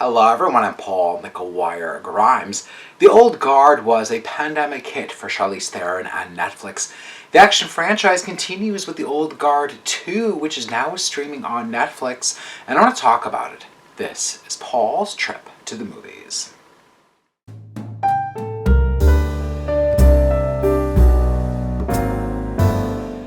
Hello everyone, I'm Paul McGuire Grimes. The Old Guard was a pandemic hit for Charlize Theron and Netflix. The action franchise continues with The Old Guard 2, which is now streaming on Netflix, and I want to talk about it. This is Paul's trip to the movies.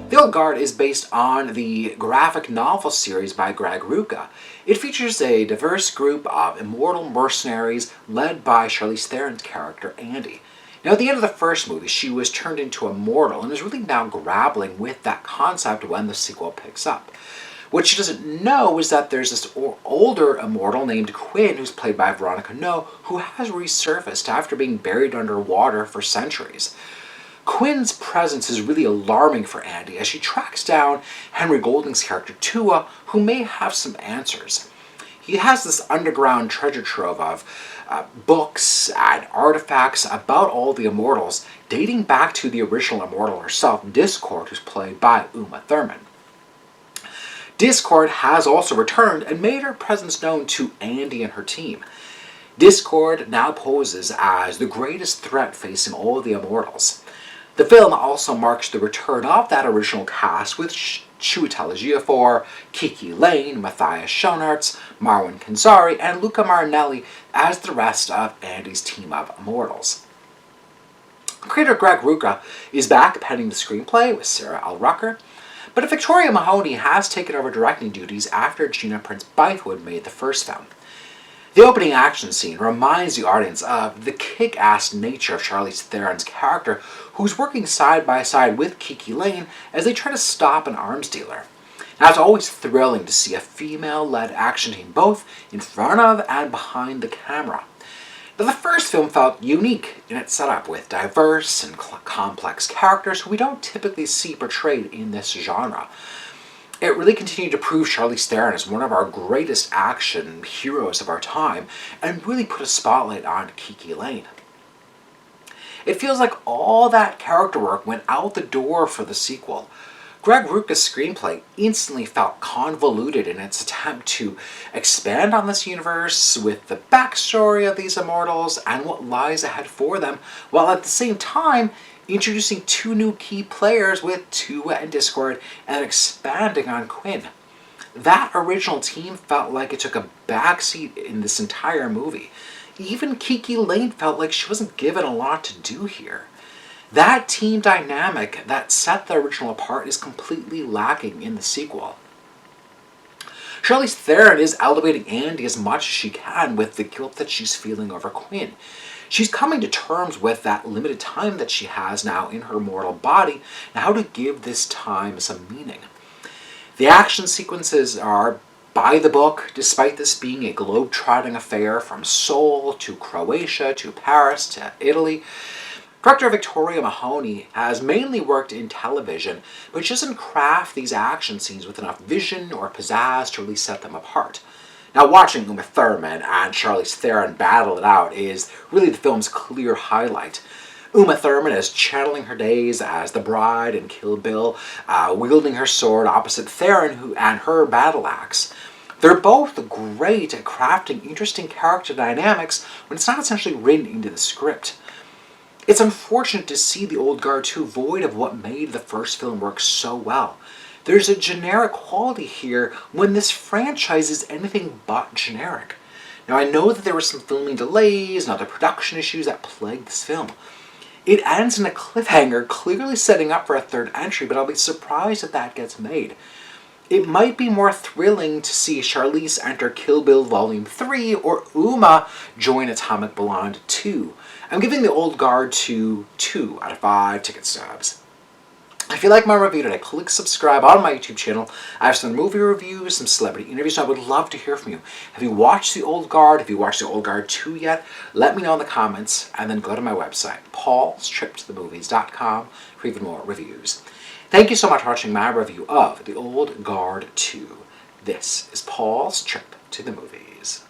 The Old Guard is based on the graphic novel series by Greg Rucka. It features a diverse group of immortal mercenaries led by Charlize Theron's character, Andy. Now, at the end of the first movie, she was turned into a mortal and is really now grappling with that concept when the sequel picks up. What she doesn't know is that there's this older immortal named Quinn, who's played by Veronica No, who has resurfaced after being buried underwater for centuries. Quinn's presence is really alarming for Andy as she tracks down Henry Golding's character Tua, who may have some answers. He has this underground treasure trove of books and artifacts about all the immortals, dating back to the original immortal herself, Discord, who's played by Uma Thurman. Discord has also returned and made her presence known to Andy and her team. Discord now poses as the greatest threat facing all the immortals. The film also marks the return of that original cast with Chiwetel Ejiofor, Kiki Lane, Matthias Schoenaerts, Marwan Kenzari, and Luca Marinelli as the rest of Andy's team of immortals. Creator Greg Rucka is back penning the screenplay with Sarah L. Rucker, but Victoria Mahoney has taken over directing duties after Gina Prince Bythewood made the first film. The opening action scene reminds the audience of the kick-ass nature of Charlize Theron's character, who's working side by side with Kiki Lane as they try to stop an arms dealer. Now, it's always thrilling to see a female-led action team both in front of and behind the camera. Now, the first film felt unique in its setup with diverse and complex characters who we don't typically see portrayed in this genre. It really continued to prove Charlize Theron as one of our greatest action heroes of our time and really put a spotlight on Kiki Lane. It feels like all that character work went out the door for the sequel. Greg Rucka's screenplay instantly felt convoluted in its attempt to expand on this universe with the backstory of these immortals and what lies ahead for them, while at the same time introducing two new key players with Tua and Discord and expanding on Quinn. That original team felt like it took a backseat in this entire movie. Even Kiki Lane felt like she wasn't given a lot to do here. That team dynamic that set the original apart is completely lacking in the sequel. Charlize Theron is elevating Andy as much as she can with the guilt that she's feeling over Quinn. She's coming to terms with that limited time that she has now in her mortal body and how to give this time some meaning. The action sequences are by the book, despite this being a globe-trotting affair from Seoul to Croatia to Paris to Italy. Director Victoria Mahoney has mainly worked in television, but she doesn't craft these action scenes with enough vision or pizzazz to really set them apart. Now, watching Uma Thurman and Charlize Theron battle it out is really the film's clear highlight. Uma Thurman is channeling her days as the bride in Kill Bill, wielding her sword opposite Theron and her battle axe. They're both great at crafting interesting character dynamics when it's not essentially written into the script. It's unfortunate to see The Old Guard 2 void of what made the first film work so well. There's a generic quality here when this franchise is anything but generic. Now, I know that there were some filming delays and other production issues that plagued this film. It ends in a cliffhanger, clearly setting up for a third entry, but I'll be surprised if that gets made. It might be more thrilling to see Charlize enter Kill Bill Volume 3 or Uma join Atomic Blonde 2. I'm giving The Old Guard 2 out of 5 ticket stubs. If you like my review today, click subscribe on my YouTube channel. I have some movie reviews, some celebrity interviews, and I would love to hear from you. Have you watched The Old Guard? Have you watched The Old Guard 2 yet? Let me know in the comments, and then go to my website, paulstriptothemovies.com, for even more reviews. Thank you so much for watching my review of The Old Guard 2. This is Paul's Trip to the Movies.